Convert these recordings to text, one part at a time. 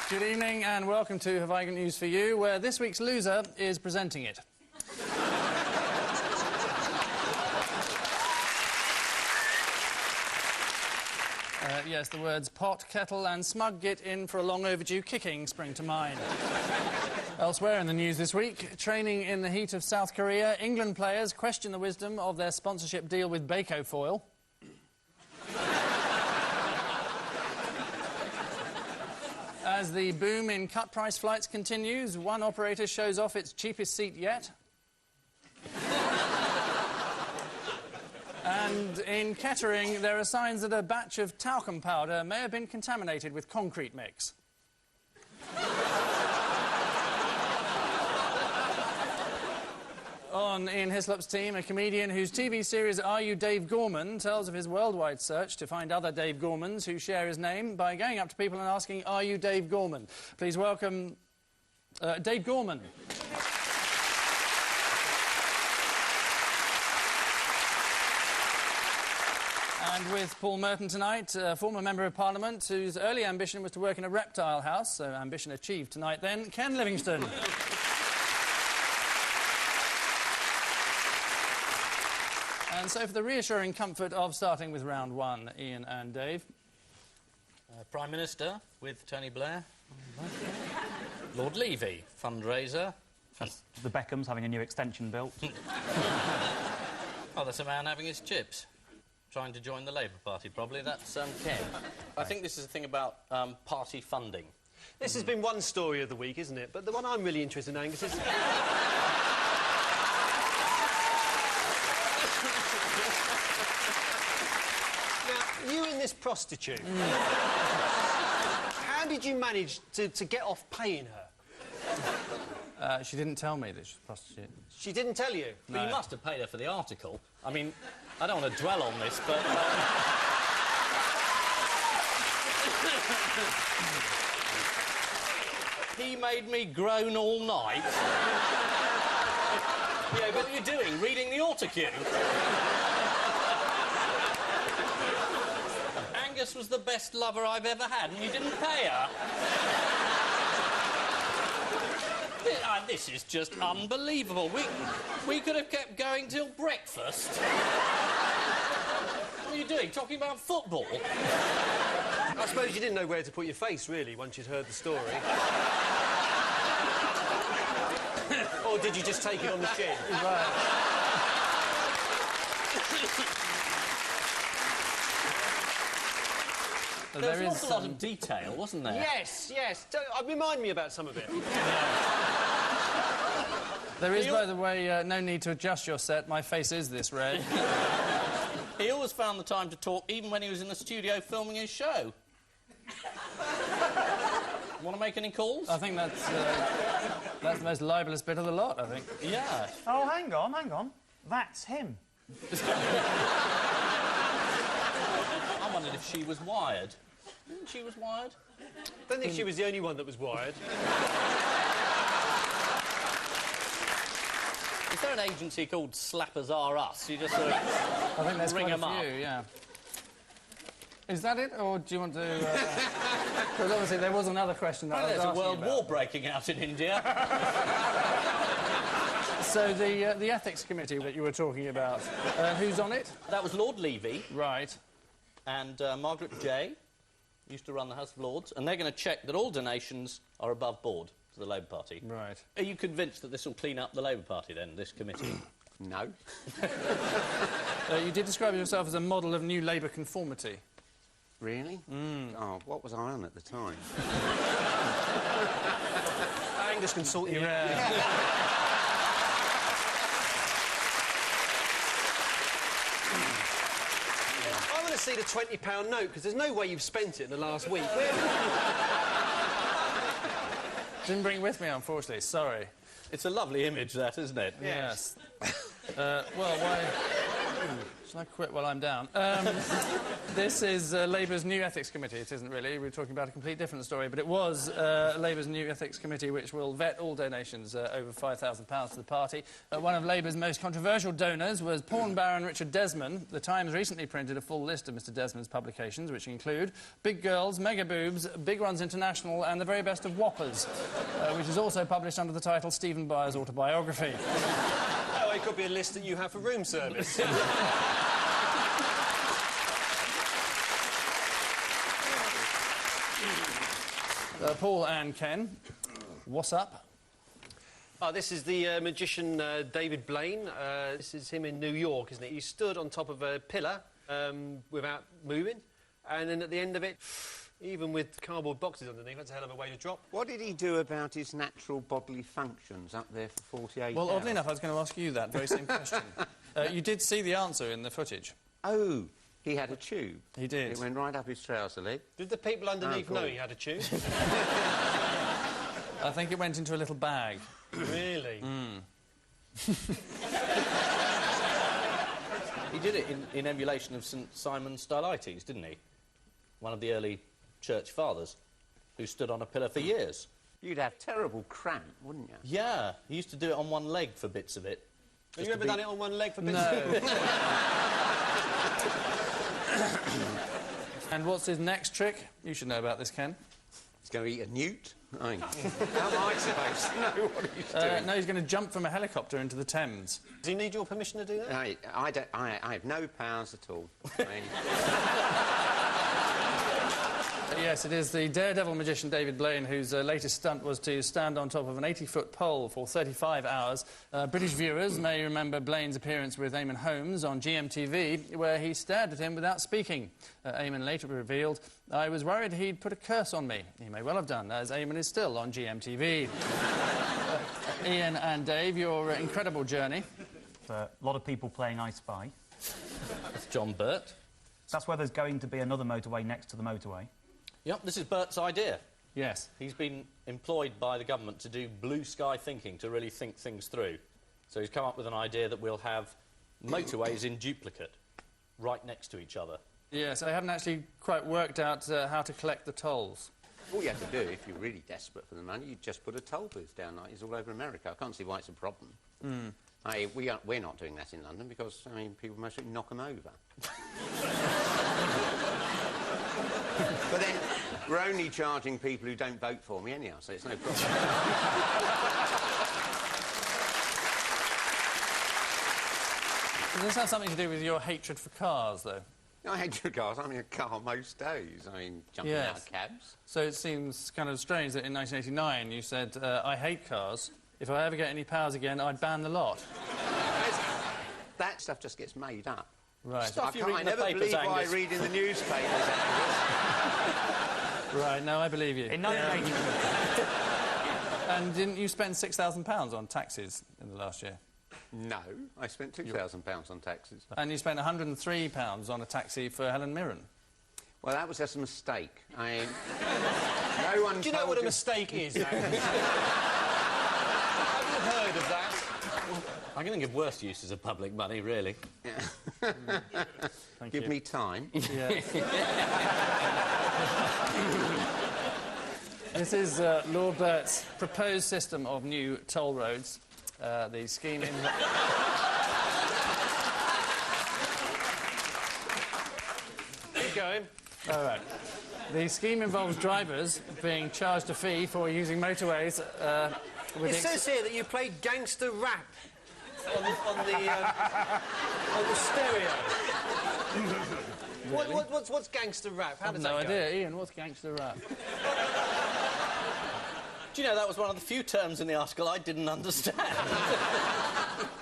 Good evening and welcome to Have I Got News For You, where this week's loser is presenting it. Yes, the words pot, kettle and smug get in for a long overdue kicking spring to mind. Elsewhere in the news this week, training in the heat of South Korea, England players question the wisdom of their sponsorship deal with Bacofoil. As the boom in cut-price flights continues, one operator shows off its cheapest seat yet. And in Kettering, there are signs that a batch of talcum powder may have been contaminated with concrete mix. On Ian Hislop's team, a comedian whose TV series Are You Dave Gorman tells of his worldwide search to find other Dave Gormans who share his name by going up to people and asking, "Are you Dave Gorman?" Please welcome Dave Gorman. And with Paul Merton tonight, a former Member of Parliament whose early ambition was to work in a reptile house, so ambition achieved tonight then, Ken Livingstone. And so for the reassuring comfort of starting with round one, Ian and Dave. Prime Minister with Tony Blair. Lord Levy, fundraiser. The Beckhams having a new extension built. Oh, there's a man having his chips. Trying to join the Labour Party, probably. That's Ken. I think this is a thing about party funding. This has been one story of the week, isn't it? But the one I'm really interested in, Angus, is... Now, you and this prostitute, how did you manage to get off paying her? She didn't tell me that she's a prostitute. She didn't tell you? No. But you must have paid her for the article. I mean, I don't want to dwell on this, but... He made me groan all night. Yeah, what are you doing? Reading the autocue? Angus was the best lover I've ever had, and you didn't pay her. This is just unbelievable. We could have kept going till breakfast. What are you doing? Talking about football? I suppose you didn't know where to put your face, really, once you'd heard the story. Or did you just take it on the chin? Right. There was an awful lot of detail, wasn't there? Yes, yes. Remind me about some of it. There is, by the way, no need to adjust your set. My face is this red. He always found the time to talk, even when he was in the studio filming his show. Want to make any calls? I think that's the most libelous bit of the lot, I think. Yeah. Oh, hang on. That's him. I wondered if she was wired. Didn't she was wired? I don't think she was the only one that was wired. Is there an agency called Slappers Are Us? You just sort of I think there's ring quite them a few, up. yeah. Is that it, or do you want to... Because obviously there was another question that I was There's a asking world about. war breaking out in India. So the ethics committee that you were talking about, who's on it? That was Lord Levy. Right. And Margaret Jay used to run the House of Lords, and they're going to check that all donations are above board to the Labour Party. Right. Are you convinced that this will clean up the Labour Party, then, this committee? No. You did describe yourself as a model of new Labour conformity. Really? Oh, what was I on at the time? Angus can sort you out. I want to see the £20 note, because there's no way you've spent it in the last week. Didn't bring it with me, unfortunately. Sorry. It's a lovely image, that, isn't it? Yes. Well, why... Shall I quit while I'm down? This is Labour's new ethics committee. It isn't really. We're talking about a completely different story, but it was Labour's new ethics committee which will vet all donations over £5,000 to the party. One of Labour's most controversial donors was porn baron Richard Desmond. The Times recently printed a full list of Mr Desmond's publications, which include Big Girls, Mega Boobs, Big Runs International and The Very Best of Whoppers, which is also published under the title Stephen Byers' Autobiography. Oh, it could be a list that you have for room service. Paul and Ken, what's up? Oh, this is the magician David Blaine. This is him in New York, isn't it? He stood on top of a pillar without moving, and then at the end of it, even with cardboard boxes underneath, that's a hell of a way to drop. What did he do about his natural bodily functions up there for 48 Well, hours? oddly enough, I was going to ask you that very same question. You did see the answer in the footage. Oh, he had a tube. He did. It went right up his trouser leg. Did the people underneath know he had a tube? I think it went into a little bag. Really? He did it in emulation of St Simon Stylites, didn't he? One of the early church fathers who stood on a pillar for years. You'd have terrible cramp, wouldn't you? Yeah, he used to do it on one leg for bits of it. Have you ever done it on one leg for bits? No. And what's his next trick? You should know about this, Ken. He's going to eat a newt. How am I supposed to know what he's doing? No, he's going to jump from a helicopter into the Thames. Does he need your permission to do that? I have no powers at all. I mean... Yes, it is the daredevil magician David Blaine whose latest stunt was to stand on top of an 80-foot pole for 35 hours. British viewers may remember Blaine's appearance with Eamon Holmes on GMTV, where he stared at him without speaking. Eamon later revealed, "I was worried he'd put a curse on me." He may well have done, as Eamon is still on GMTV. Ian and Dave, your incredible journey. A lot of people playing I Spy. That's John Burt. That's where there's going to be another motorway next to the motorway. Yep, this is Bert's idea. Yes. He's been employed by the government to do blue sky thinking, to really think things through. So he's come up with an idea that we'll have motorways in duplicate, right next to each other. Yes, I haven't actually quite worked out how to collect the tolls. All you have to do, if you're really desperate for the money, you just put a toll booth down like it's all over America. I can't see why it's a problem. We're not doing that in London because, I mean, people mostly knock them over. But then, we're only charging people who don't vote for me anyhow, so it's no problem. Does this have something to do with your hatred for cars, though? I hate your cars. I'm in a car most days. I mean, jumping out of cabs. So it seems kind of strange that in 1989 you said, I hate cars. If I ever get any powers again, I'd ban the lot. That stuff just gets made up. Right. I never believe what I read in the newspapers, Angus. Right, no, I believe you. In 1980... And didn't you spend £6,000 on taxis in the last year? No, I spent £2,000 on taxis. And you spent £103 on a taxi for Helen Mirren. Well, that was just a mistake. No one. Do you know what a mistake is, Angus? Have you heard of that? I'm going to give worse uses of public money, really. Yeah. Give me time. Yeah. This is Lord Bert's proposed system of new toll roads. The scheme in... Keep going. All right. The scheme involves drivers being charged a fee for using motorways with... It says here that you played gangster rap on the stereo. Really? What's gangster rap? How does no that go? idea. Ian, what's gangster rap? Do you know, that was one of the few terms in the article I didn't understand.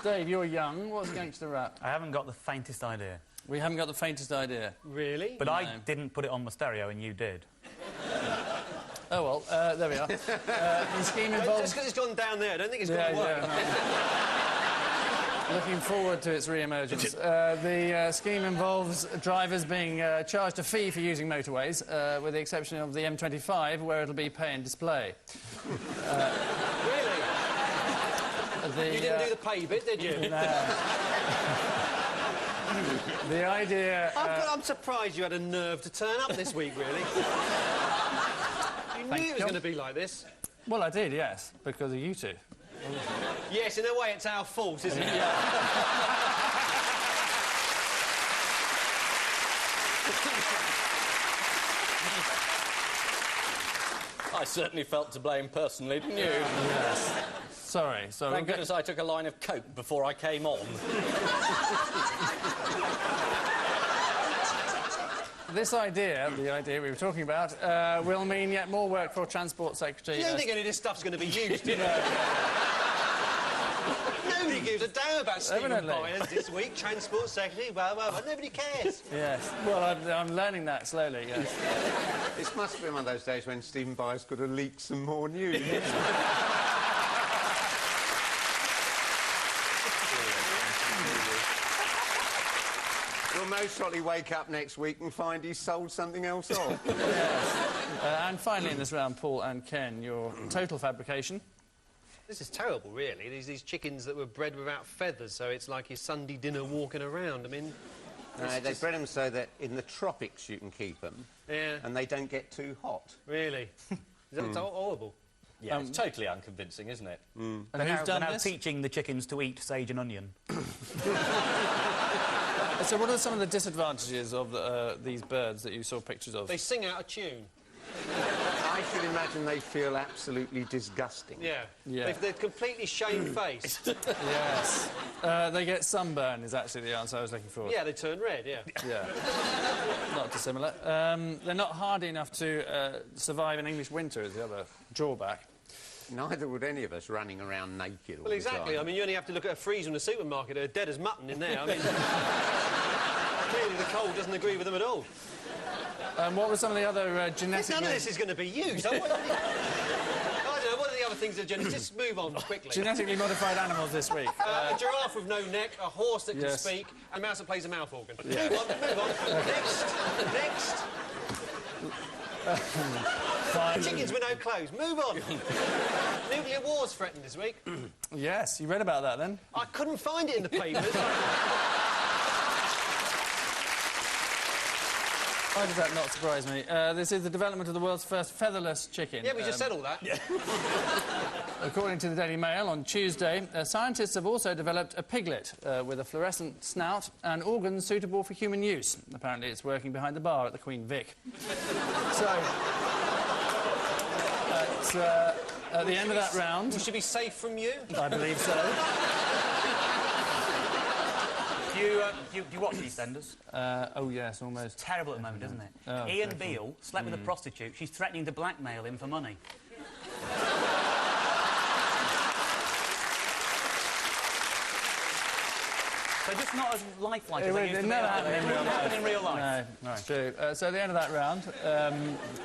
Dave, you're young. What's gangster rap? I haven't got the faintest idea. We haven't got the faintest idea. Really? But No. I didn't put it on my stereo and you did. Oh, well, there we are. The scheme involves... Just because it's gone down there, I don't think it's going to work. Looking forward to its re-emergence. The scheme involves drivers being charged a fee for using motorways, with the exception of the M25, where it'll be pay and display. Really? You didn't do the pay bit, did you? No. The idea... I'm surprised you had a nerve to turn up this week, really. You knew it was going to be like this. Well, I did, yes, because of you two. Yes, in a way, it's our fault, isn't it? I certainly felt to blame personally, didn't you? Yes. Sorry. Thank goodness I took a line of coke before I came on. This idea, the idea we were talking about, will mean yet more work for Transport Secretary... You don't think any of this stuff's going to be used, do you? Nobody gives a damn about Stephen Byers this week, Transport Secretary, well, nobody cares. Yes. Well, I'm learning that slowly, yes. This must be one of those days when Stephen Byers could have leaked some more news. We'll most probably wake up next week and find he's sold something else off. Yes. And finally in this round, Paul and Ken, your total fabrication. This is terrible, really. These chickens that were bred without feathers, so it's like your Sunday dinner walking around. I mean... they bred them so that in the tropics you can keep them. Yeah. And they don't get too hot. Really? Is that horrible? Yeah, it's totally unconvincing, isn't it? And who's done now this? teaching the chickens to eat sage and onion. So what are some of the disadvantages of these birds that you saw pictures of? They sing out of tune. I should imagine they feel absolutely disgusting. Yeah. Yeah. They're completely shamefaced. Yes. They get sunburn is actually the answer I was looking for. Yeah, they turn red, yeah. Yeah. Not dissimilar. They're not hardy enough to survive an English winter is the other drawback. Neither would any of us running around naked all Well, exactly. the time. I mean, you only have to look at a freezer in a supermarket. They're dead as mutton in there. I mean... clearly the cold doesn't agree with them at all. What were some of the other genetic... None of this is going to be used. I don't know, what are the other things that just move on quickly. Genetically modified animals this week. A giraffe with no neck, a horse that can Yes. speak, and a mouse that plays a mouth organ. Yeah. Move on. Next. Chickens with no clothes. Move on. Nuclear war's threatened this week. Yes, you read about that then? I couldn't find it in the papers. Why does that not surprise me? This is the development of the world's first featherless chicken. Yeah, we just said all that. Yeah. According to the Daily Mail, on Tuesday, scientists have also developed a piglet with a fluorescent snout and organs suitable for human use. Apparently it's working behind the bar at the Queen Vic. So, at the end of that round... We should be safe from you? I believe so. Do you watch EastEnders? Oh, yes, almost. It's terrible at the moment, isn't it? Oh, Ian Beale slept with a prostitute. She's threatening to blackmail him for money. So just not as lifelike as they used to be. never happened in real life. In real life. No, it's true. So at the end of that round,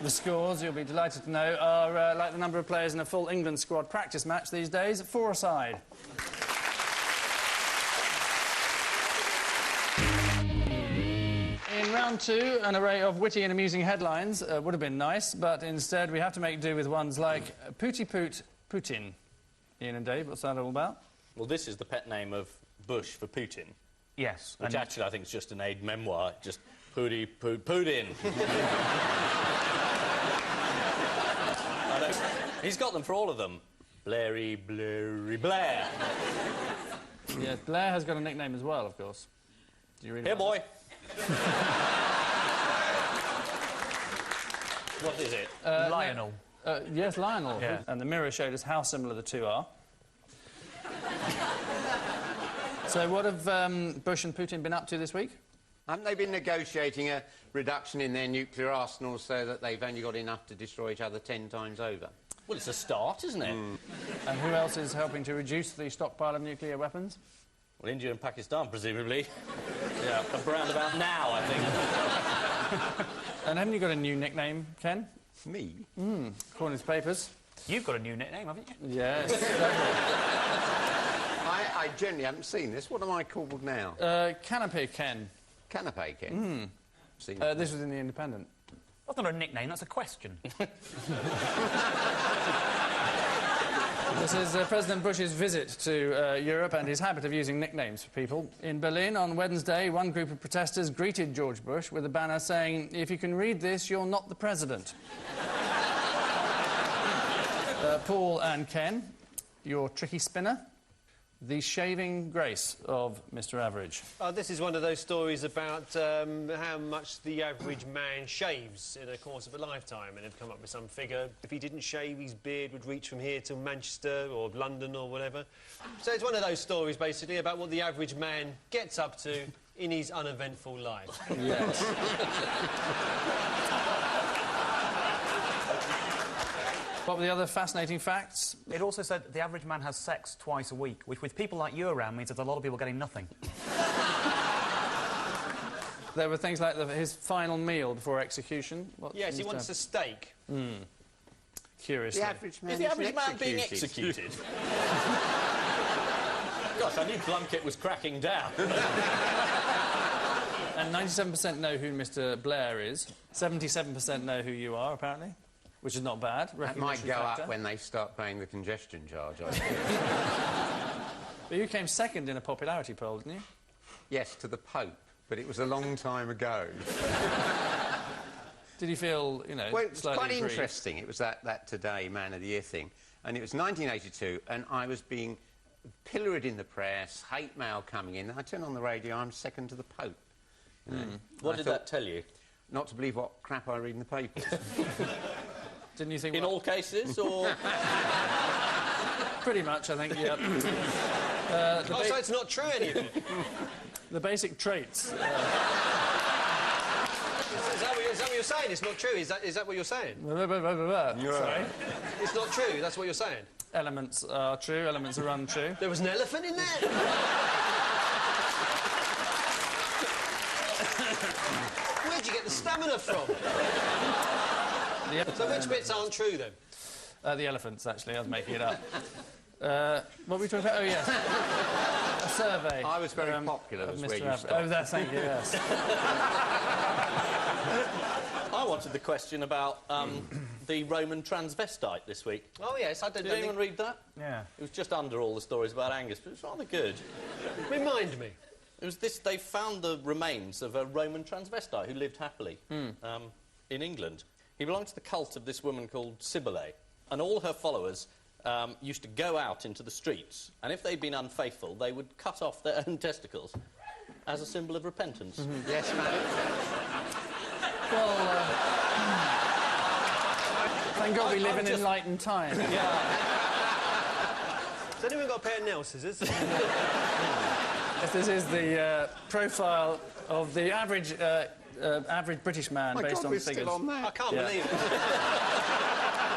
the scores, you'll be delighted to know, are like the number of players in a full England squad practice match these days, 4-a-side. In round two, an array of witty and amusing headlines would have been nice, but instead we have to make do with ones like Pooty Poot Putin. Ian and Dave, what's that all about? Well, this is the pet name of Bush for Putin, Yes. which actually I think is just an aid memoir, just Pooty Poot Putin. He's got them for all of them. Blairy, Blairy, Blair. Yes, Blair has got a nickname as well, of course. Do you read Here, about boy. What is it? Lionel. Yes, Lionel. Yeah. And the Mirror showed us how similar the two are. So what have Bush and Putin been up to this week? Haven't they been negotiating a reduction in their nuclear arsenals so that they've only got enough to destroy each other 10 times over? Well, it's a start, isn't it? And who else is helping to reduce the stockpile of nuclear weapons? Well, India and Pakistan, presumably. Yeah, around about now, I think. And haven't you got a new nickname, Ken? Me? According to the papers. You've got a new nickname, haven't you? Yes. I generally haven't seen this. What am I called now? Canopy Ken. Canapé Ken? Seen This was in the Independent. That's not a nickname, that's a question. This is President Bush's visit to Europe and his habit of using nicknames for people. In Berlin on Wednesday, one group of protesters greeted George Bush with a banner saying, "If you can read this, you're not the president." Paul and Ken, your tricky spinner. The shaving grace of Mr. Average. This is one of those stories about how much the average man shaves in the course of a lifetime, and they've come up with some figure. If he didn't shave, his beard would reach from here to Manchester or London or whatever. So it's one of those stories, basically, about what the average man gets up to in his uneventful life. Yes. What were the other fascinating facts? It also said the average man has sex twice a week, which with people like you around means that a lot of people getting nothing. There were things like his final meal before exexecution. Yes, he wants a steak. Curiously. The average man Is the average man being executed? Gosh, I knew Plunkett was cracking down. And 97% know who Mr. Blair is. 77% know who you are, apparently. Which is not bad. That might go factor. up when they start paying the congestion charge, I think. But you came second in a popularity poll, didn't you? Yes, to the Pope, but it was a long time ago. Did you feel, you know, Well, it was slightly quite aggrieved? interesting. It was that Today Man of the Year thing. And it was 1982, and I was being pilloried in the press, hate mail coming in. I turned on the radio, I'm second to the Pope. You know. What I did thought that tell you? Not to believe what crap I read in the papers. Didn't you think... In all cases, or...? Pretty much, I think, yeah. So it's not true, any of it? The basic traits. Is that what you're saying? It's not true? Is that what you're saying? Sorry. It's not true, that's what you're saying? Elements are true, elements are untrue. There was an elephant in there? Where'd you get the stamina from? So which bits aren't true, then? The elephants, actually, I was making it up. What were we talking about? Oh, yes. A survey. I was very popular, of was where Mr. you Average. stopped. Oh, that's, thank you, yes. I wanted the question about the Roman transvestite this week. Oh, yes, I don't Did anyone read that? Yeah. It was just under all the stories about Angus, but it was rather good. Remind me. It was this... They found the remains of a Roman transvestite who lived happily in England. He belonged to the cult of this woman called Cybele, and all her followers used to go out into the streets, and if they'd been unfaithful, they would cut off their own testicles as a symbol of repentance. Yes, madam. Well, thank God we live in just- enlightened times. Has anyone got a pair of nail scissors? Yes, this is the profile of the average British man My based God, on we're figures. still on that. I can't Yeah. believe it.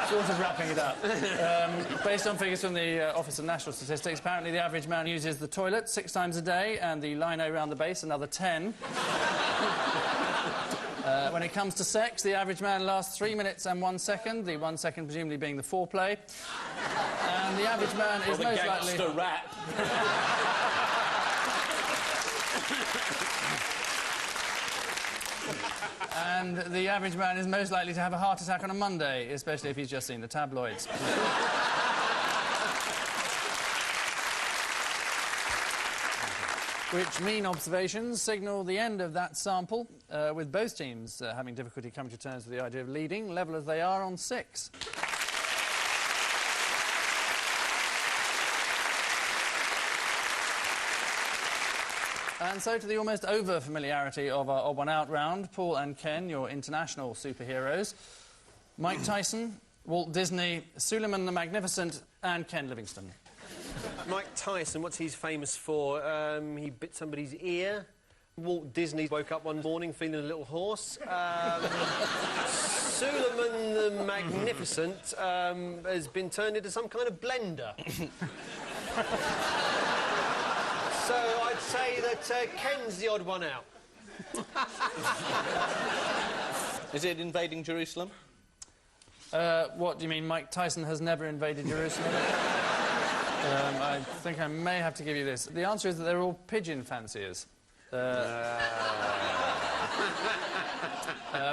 Sort of wrapping it up. Based on figures from the Office of National Statistics, apparently the average man uses the toilet 6 times a day and the lino round the base another 10. When it comes to sex, the average man lasts 3 minutes and 1 second, the 1 second presumably being the foreplay. And the average man is Or the most likely... gangster rap. And the average man is most likely to have a heart attack on a Monday, especially if he's just seen the tabloids. Which mean observations signal the end of that sample, with both teams having difficulty coming to terms with the idea of leading, level as they are on 6. And so to the almost over-familiarity of our odd one out round, Paul and Ken, your international superheroes, Mike Tyson, Walt Disney, Suleiman the Magnificent, and Ken Livingstone. Mike Tyson, what's he famous for? He bit somebody's ear. Walt Disney woke up one morning feeling a little hoarse. Suleiman the Magnificent has been turned into some kind of blender. So I'd say that Ken's the odd one out. Is it invading Jerusalem? What do you mean, Mike Tyson has never invaded Jerusalem? I think I may have to give you this. The answer is that they're all pigeon fanciers.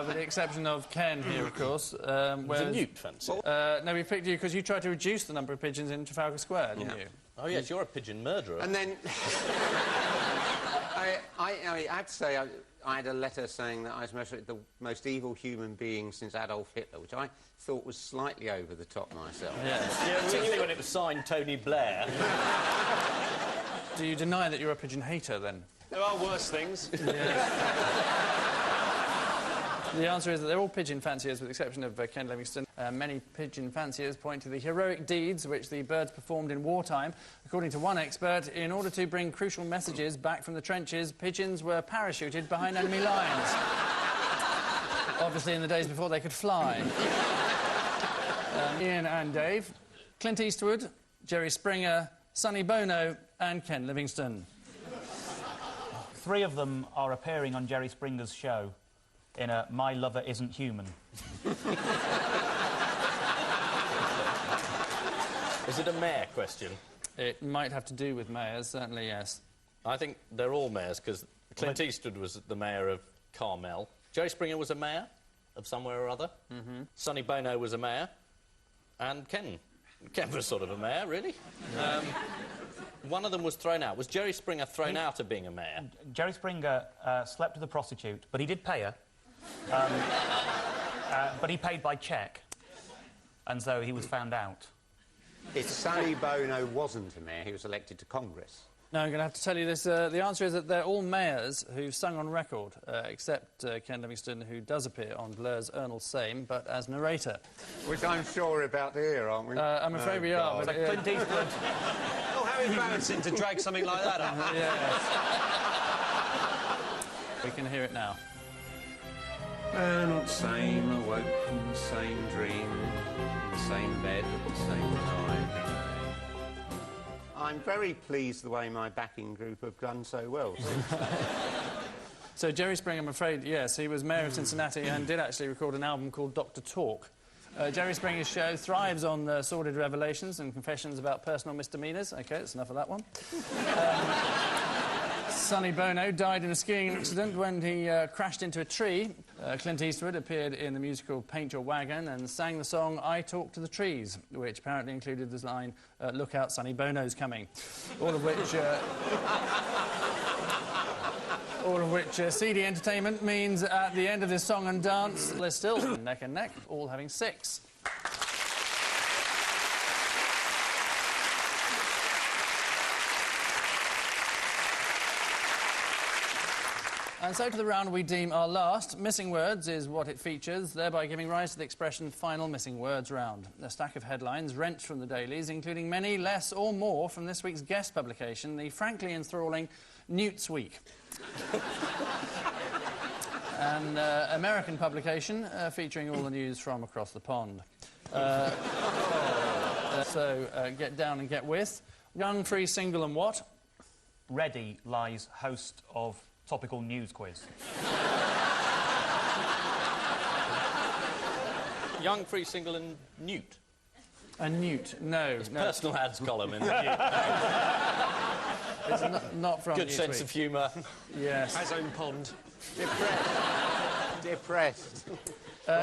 with the exception of Ken here, of course. It's a newt fancy. No, we picked you because you tried to reduce the number of pigeons in Trafalgar Square, didn't you? Oh, yes, you're a pigeon murderer. And then... I have to say, I had a letter saying that I was the most evil human being since Adolf Hitler, which I thought was slightly over the top myself. Yes. Yeah, particularly when it was signed Tony Blair. Do you deny that you're a pigeon hater, then? There are worse things. The answer is that they're all pigeon fanciers, with the exception of Ken Livingstone. Many pigeon fanciers point to the heroic deeds which the birds performed in wartime. According to one expert, in order to bring crucial messages back from the trenches, pigeons were parachuted behind enemy lines. Obviously in the days before they could fly. Ian and Dave, Clint Eastwood, Jerry Springer, Sonny Bono and Ken Livingstone. 3 of them are appearing on Jerry Springer's show in a My Lover Isn't Human. Is it a mayor question? It might have to do with mayors, certainly, yes. I think they're all mayors, because Clint Eastwood was the mayor of Carmel. Jerry Springer was a mayor of somewhere or other. Sonny Bono was a mayor. And Ken was sort of a mayor, really. One of them was thrown out. Was Jerry Springer thrown out of being a mayor? Jerry Springer slept with a prostitute, but he did pay her. But he paid by cheque, and so he was found out. If Sonny Bono wasn't a mayor, he was elected to Congress. No, I'm going to have to tell you this. The answer is that they're all mayors who've sung on record, except Ken Livingstone, who does appear on Blur's Ernal Same, but as narrator. Which I'm sure we're about to hear, aren't we? I'm afraid we are. But, Clint Eastwood. Oh, how embarrassing to drag something like that up. Yes. We can hear it now. And same awoke in the same dream, in the same bed at the same time. I'm very pleased the way my backing group have done so well. So Jerry Springer, I'm afraid, yes, he was mayor of Cincinnati and did actually record an album called Dr. Talk. Jerry Springer's show thrives on sordid revelations and confessions about personal misdemeanours. OK, that's enough of that one. Sonny Bono died in a skiing accident when he crashed into a tree. Clint Eastwood appeared in the musical Paint Your Wagon and sang the song I Talk to the Trees, which apparently included the line, look out, Sonny Bono's coming. All of which CD entertainment means at the end of this song and dance, they're still neck and neck, all having 6. And so to the round we deem our last. Missing words is what it features, thereby giving rise to the expression final missing words round. A stack of headlines wrenched from the dailies, including many less or more from this week's guest publication, the frankly enthralling Newt's Week. An American publication featuring all the news from across the pond. So get down and get with. Young, free, single and what? Ready lies host of Topical News Quiz. Young, free, single and newt. A newt, no. No. Personal ads column in the newt. It's not from Good Newsweek. sense of humour. Yes. His own pond. Depressed.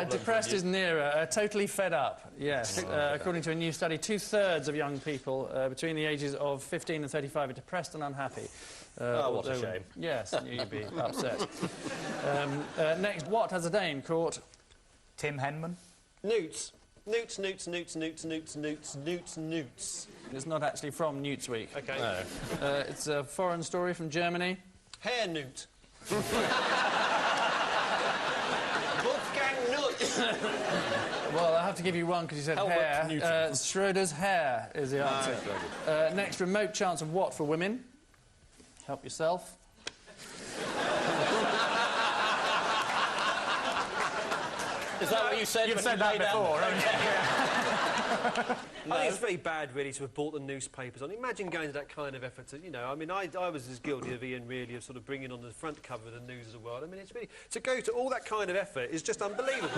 Depressed is nearer. Totally fed up, yes. According to a new study, 2/3 of young people between the ages of 15 and 35 are depressed and unhappy. What a shame. Yes, you'd be upset. Next, what has a Dane caught? Tim Henman. Newts. Newts, newts, newts, newts, newts, newts, newts, newts. It's not actually from Newt's Week. OK. No. It's a foreign story from Germany. Hair newt. Wolfgang Nut. Well, I have to give you one because you said Helmut hair. Newton. Schroeder's hair is the answer. Next, remote chance of what for women? Help yourself. Is that what you said? You've when said you that lay down? before, haven't you? I think it's very bad, really, to have bought the newspapers on. Imagine going to that kind of effort to, you know, I mean, I was as guilty of Ian, really, of sort of bringing on the front cover of the News of the World. I mean, it's really... To go to all that kind of effort is just unbelievable.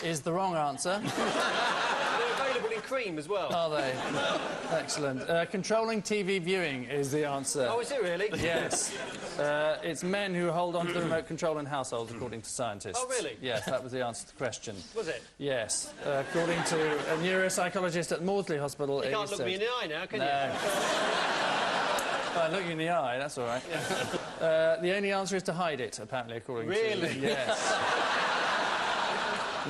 is the wrong answer. They're available in cream as well. Are they? Excellent. Controlling TV viewing is the answer. Oh, is it really? Yes. It's men who hold on to the remote control in households, according to scientists. Oh, really? Yes, that was the answer to the question. Was it? Yes. According to a neuropsychologist at Maudsley Hospital... You can't look me in the eye now, can you? If I look you in the eye, that's all right. Yeah. The only answer is to hide it, apparently, according to... Really? Yes.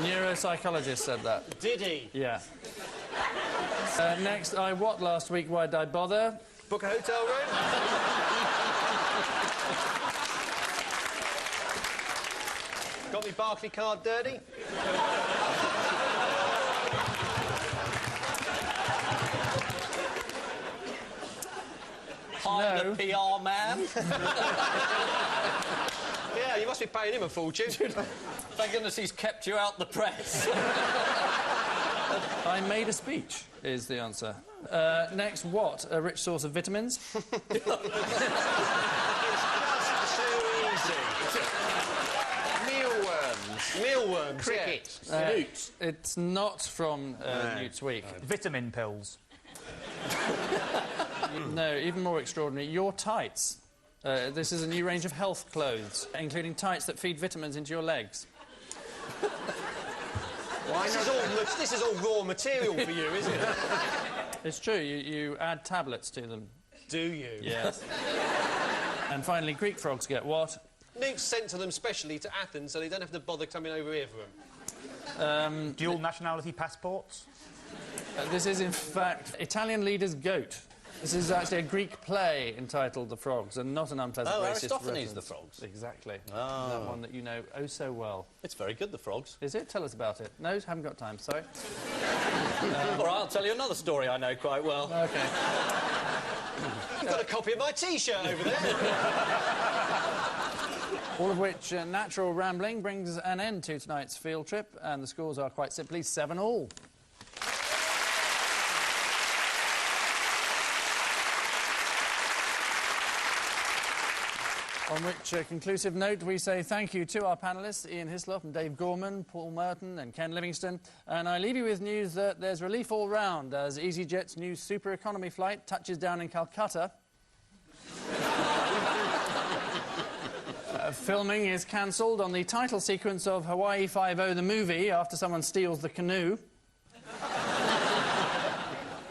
Neuropsychologist said that. Did he? Yeah. Next, I what last week? Why did I bother? Book a hotel room? Got me Barclay card dirty? Hired a PR man. Yeah, you must be paying him a fortune. Thank goodness he's kept you out the press. I made a speech, is the answer. Next, what? A rich source of vitamins? It's too easy. Mealworms. Mealworms, Cricket. Newts. It's not from Newt's Week. Vitamin pills. No, even more extraordinary. Your tights. This is a new range of health clothes, including tights that feed vitamins into your legs. This is all raw material for you, isn't it? It's true, you add tablets to them. Do you? Yes. And finally, Greek frogs get what? Newt's sent to them specially to Athens so they don't have to bother coming over here for them. Dual nationality passports. This is, in fact, Italian leader's goat. This is actually a Greek play entitled The Frogs, and not an unpleasant Oh, racist Aristophanes' reference. The Frogs. Exactly. Oh. That one that you know oh so well. It's very good, the Frogs. Is it? Tell us about it. No, haven't got time, sorry. All right, I'll tell you another story I know quite well. OK. I've got a copy of my T-shirt over there. All of which natural rambling brings an end to tonight's field trip, and the scores are quite simply 7-all. On which conclusive note, we say thank you to our panellists, Ian Hislop and Dave Gorman, Paul Merton and Ken Livingstone. And I leave you with news that there's relief all round as EasyJet's new super economy flight touches down in Calcutta. Filming is cancelled on the title sequence of Hawaii Five-0 the movie after someone steals the canoe.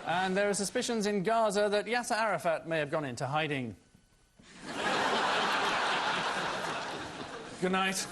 And there are suspicions in Gaza that Yasser Arafat may have gone into hiding. Good night.